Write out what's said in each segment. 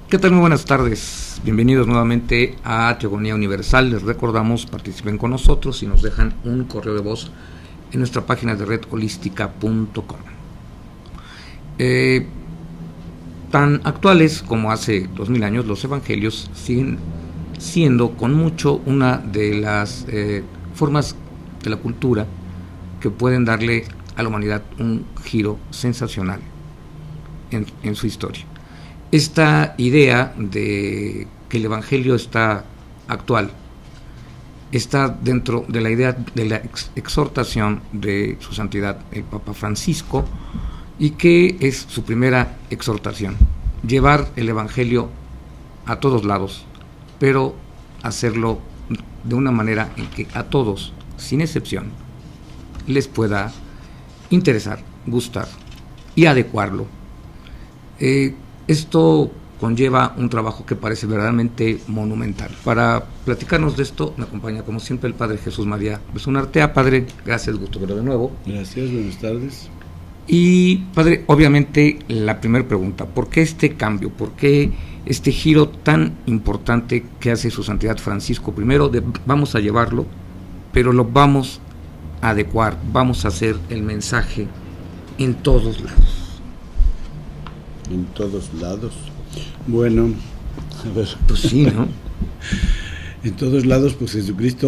¿Qué tal? Muy buenas tardes. Bienvenidos nuevamente a Teogonía Universal. Les recordamos, participen con nosotros y nos dejan un correo de voz en nuestra página de redholística.com. Tan actuales como hace 2000 años, los evangelios siguen siendo con mucho una de las formas de la cultura que pueden darle a la humanidad un giro sensacional en su historia. Esta idea de que el evangelio está actual está dentro de la idea de la exhortación de su santidad el Papa Francisco, y que es su primera exhortación: llevar el evangelio a todos lados, pero hacerlo de una manera en que a todos, sin excepción, les pueda interesar, gustar y adecuarlo. Esto conlleva un trabajo que parece verdaderamente monumental. Para platicarnos de esto me acompaña como siempre el Padre Jesús María Besun Artea. Padre, gracias, gusto verlo de nuevo. Gracias, buenas tardes. Y Padre, obviamente la primera pregunta: ¿por qué este cambio? ¿Por qué este giro tan importante que hace su santidad Francisco? Primero, vamos a llevarlo, pero lo vamos a adecuar, vamos a hacer el mensaje en todos lados. En todos lados. Bueno, a ver. Pues sí, ¿no? En todos lados, pues Jesucristo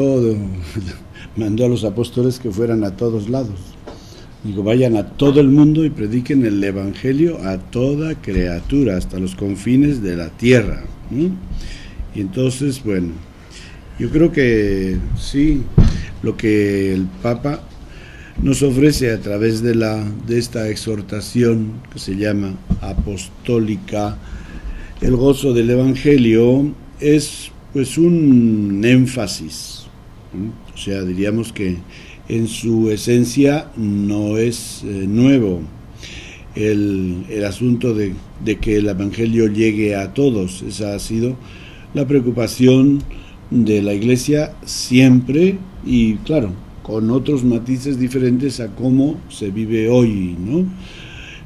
mandó a los apóstoles que fueran a todos lados. Digo, vayan a todo el mundo y prediquen el evangelio a toda criatura, hasta los confines de la tierra. Y entonces, bueno, yo creo que sí, lo que el Papa nos ofrece a través de esta exhortación que se llama apostólica, el gozo del evangelio, es pues un énfasis, o sea, diríamos que en su esencia no es nuevo el asunto de que el evangelio llegue a todos. Esa ha sido la preocupación de la Iglesia siempre, y claro, con otros matices diferentes a cómo se vive hoy, ¿no?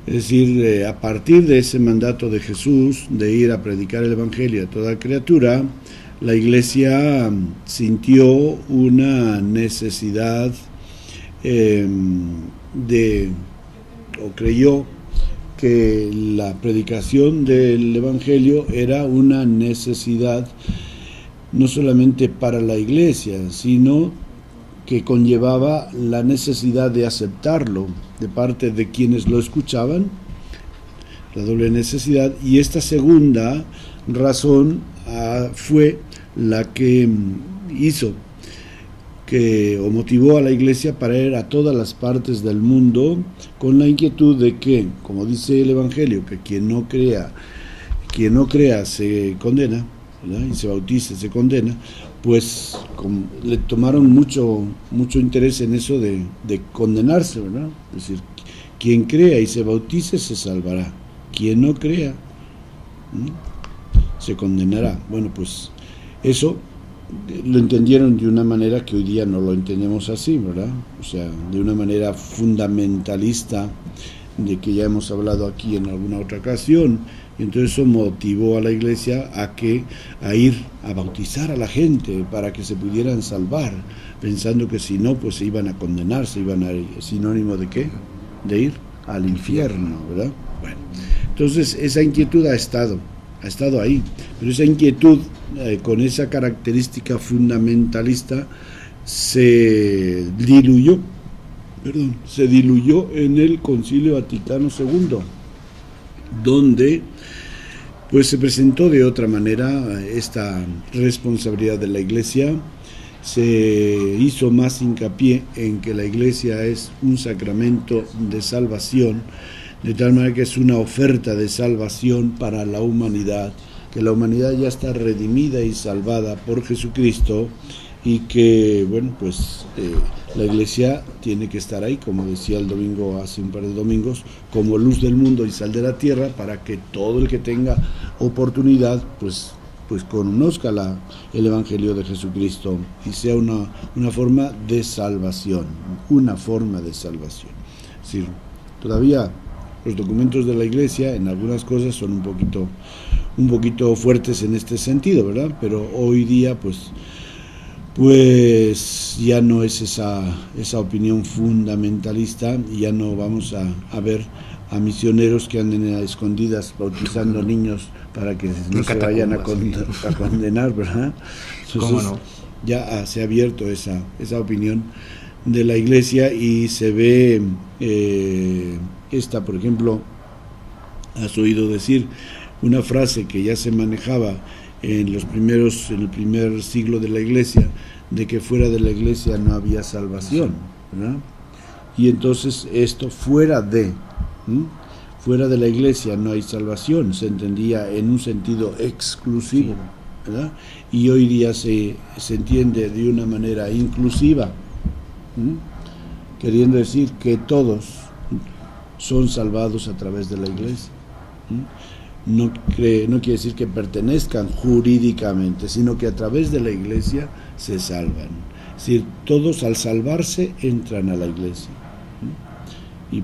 Es decir, a partir de ese mandato de Jesús de ir a predicar el evangelio a toda criatura, la Iglesia sintió una necesidad o creyó que la predicación del evangelio era una necesidad no solamente para la Iglesia, sino que conllevaba la necesidad de aceptarlo de parte de quienes lo escuchaban, la doble necesidad. Y esta segunda razón fue la que hizo o motivó a la Iglesia para ir a todas las partes del mundo con la inquietud de que, como dice el Evangelio, que quien no crea se condena, ¿verdad? Y se bautice se condena. Pues le tomaron mucho interés en eso de condenarse, ¿verdad? Es decir, quien crea y se bautice se salvará, quien no crea se condenará. Bueno, pues eso lo entendieron de una manera que hoy día no lo entendemos así, ¿verdad? O sea, de una manera fundamentalista, de que ya hemos hablado aquí en alguna otra ocasión. Y entonces eso motivó a la Iglesia a ir a bautizar a la gente para que se pudieran salvar, pensando que si no, pues se iban a condenar, se iban a ir. ¿Sinónimo de qué? De ir al infierno, ¿verdad? Bueno, entonces esa inquietud ha estado ahí, pero esa inquietud con esa característica fundamentalista se diluyó en el Concilio Vaticano II, donde pues se presentó de otra manera esta responsabilidad de la Iglesia. Se hizo más hincapié en que la Iglesia es un sacramento de salvación, de tal manera que es una oferta de salvación para la humanidad, que la humanidad ya está redimida y salvada por Jesucristo, y que, bueno, pues la Iglesia tiene que estar ahí, como decía el domingo, hace un par de domingos, como luz del mundo y sal de la tierra, para que todo el que tenga oportunidad, pues conozca el Evangelio de Jesucristo y sea una forma de salvación, Es decir, todavía los documentos de la Iglesia en algunas cosas son un un poquito fuertes en este sentido, ¿verdad? Pero hoy día pues ya no es esa opinión fundamentalista, y ya no vamos a ver a misioneros que anden a escondidas bautizando niños para que no se vayan a condenar, ¿verdad? Entonces, no? Ya se ha abierto esa opinión de la Iglesia, y se ve por ejemplo, has oído decir una frase que ya se manejaba en el primer siglo de la Iglesia, de que fuera de la Iglesia no había salvación, ¿verdad? Y entonces esto fuera de la Iglesia no hay salvación, se entendía en un sentido exclusivo, ¿verdad? Y hoy día se entiende de una manera inclusiva, queriendo decir que todos son salvados a través de la Iglesia. No quiere decir que pertenezcan jurídicamente, sino que a través de la Iglesia se salvan. Es decir, todos al salvarse entran a la Iglesia. Y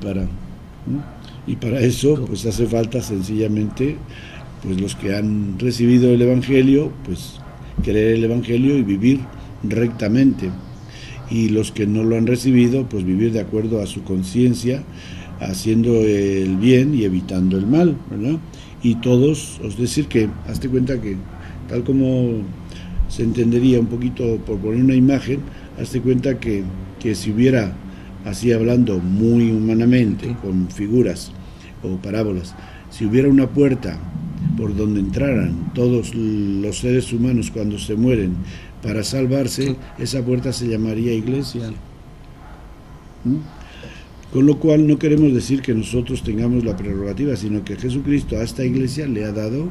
para eso pues hace falta sencillamente pues los que han recibido el Evangelio, pues creer el Evangelio y vivir rectamente, y los que no lo han recibido, pues vivir de acuerdo a su conciencia, haciendo el bien y evitando el mal, ¿verdad? Y todos, es decir que, hazte cuenta que, tal como se entendería un poquito, por poner una imagen, hazte cuenta que si hubiera, así hablando muy humanamente, con figuras o parábolas, si hubiera una puerta por donde entraran todos los seres humanos cuando se mueren para salvarse, esa puerta se llamaría Iglesia. Con lo cual no queremos decir que nosotros tengamos la prerrogativa, sino que Jesucristo a esta Iglesia le ha dado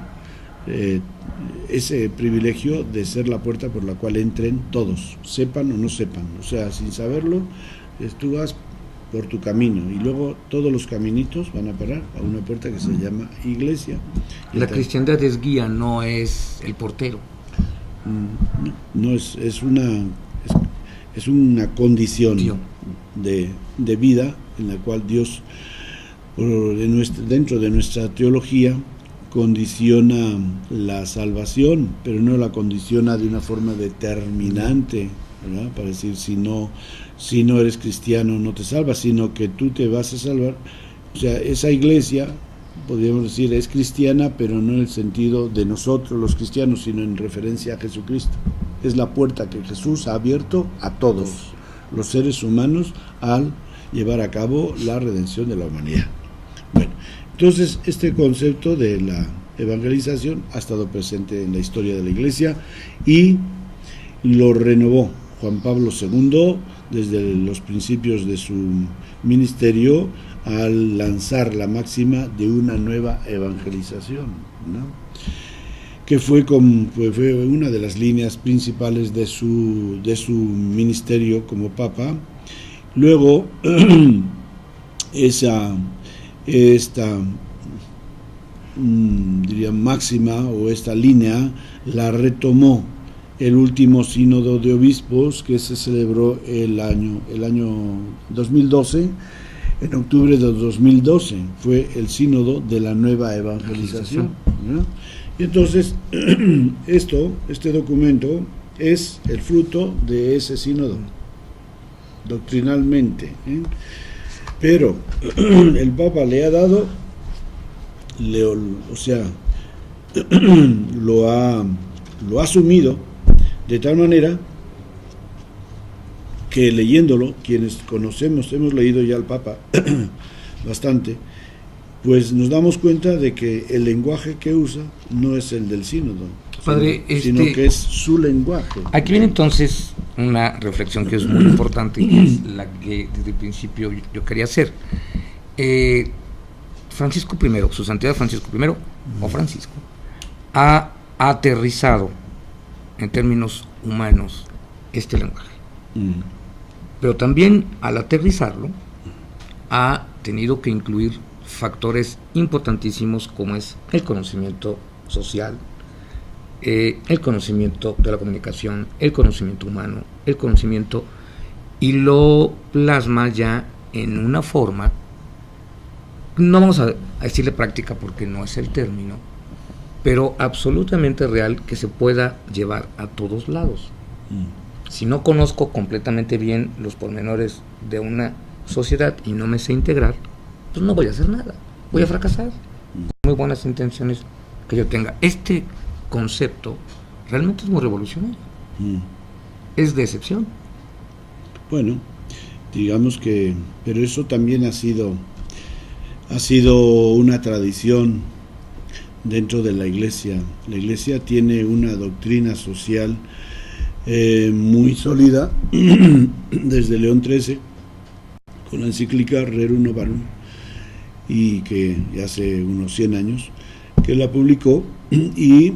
ese privilegio de ser la puerta por la cual entren todos, sepan o no sepan. O sea, sin saberlo, tú vas por tu camino, y luego todos los caminitos van a parar a una puerta que se llama Iglesia. La cristiandad es guía, no es el portero. No es una condición de vida en la cual Dios, dentro de nuestra teología, condiciona la salvación, pero no la condiciona de una forma determinante, ¿verdad? Para decir, si no eres cristiano no te salvas, sino que tú te vas a salvar. O sea, esa Iglesia, podríamos decir, es cristiana, pero no en el sentido de nosotros los cristianos, sino en referencia a Jesucristo. Es la puerta que Jesús ha abierto a todos los seres humanos al llevar a cabo la redención de la humanidad. Bueno, entonces este concepto de la evangelización ha estado presente en la historia de la Iglesia, y lo renovó Juan Pablo II desde los principios de su ministerio, al lanzar la máxima de una nueva evangelización, ¿no? Que fue una de las líneas principales de su ministerio como Papa. Luego esta diría máxima, o esta línea, la retomó el último sínodo de obispos, que se celebró el año 2012. En octubre de 2012 fue el sínodo de la nueva evangelización, ¿no? Y entonces este documento es el fruto de ese sínodo, doctrinalmente, ¿eh? Pero el Papa le ha dado, lo ha asumido de tal manera que, leyéndolo, quienes conocemos, hemos leído ya al Papa bastante, pues nos damos cuenta de que el lenguaje que usa no es el del sínodo, Padre, sino que es su lenguaje. Aquí viene entonces una reflexión que es muy importante, y es la que desde el principio yo quería hacer. Francisco I, su santidad Francisco I, o Francisco, ha aterrizado en términos humanos este lenguaje. Pero también, al aterrizarlo, ha tenido que incluir factores importantísimos, como es el conocimiento social, el conocimiento de la comunicación, el conocimiento humano, el conocimiento, y lo plasma ya en una forma, no vamos a decirle práctica porque no es el término, pero absolutamente real, que se pueda llevar a todos lados. Si no conozco completamente bien los pormenores de una sociedad y no me sé integrar, pues no voy a hacer nada, voy a fracasar, con muy buenas intenciones que yo tenga. Este concepto realmente es muy revolucionario, es de excepción. Bueno, digamos que, pero eso también ha sido una tradición dentro de la Iglesia. La Iglesia tiene una doctrina social muy sólida desde León XIII, con la encíclica Rerum Novarum, y que hace unos 100 años que la publicó, y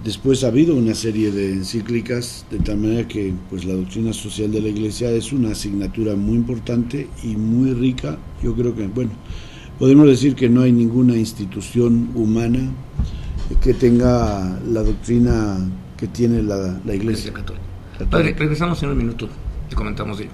después ha habido una serie de encíclicas, de tal manera que pues la doctrina social de la Iglesia es una asignatura muy importante y muy rica. Yo creo que, bueno, podemos decir que no hay ninguna institución humana que tenga la doctrina que tiene la Iglesia Católica. Padre, regresamos en un minuto y comentamos de ello.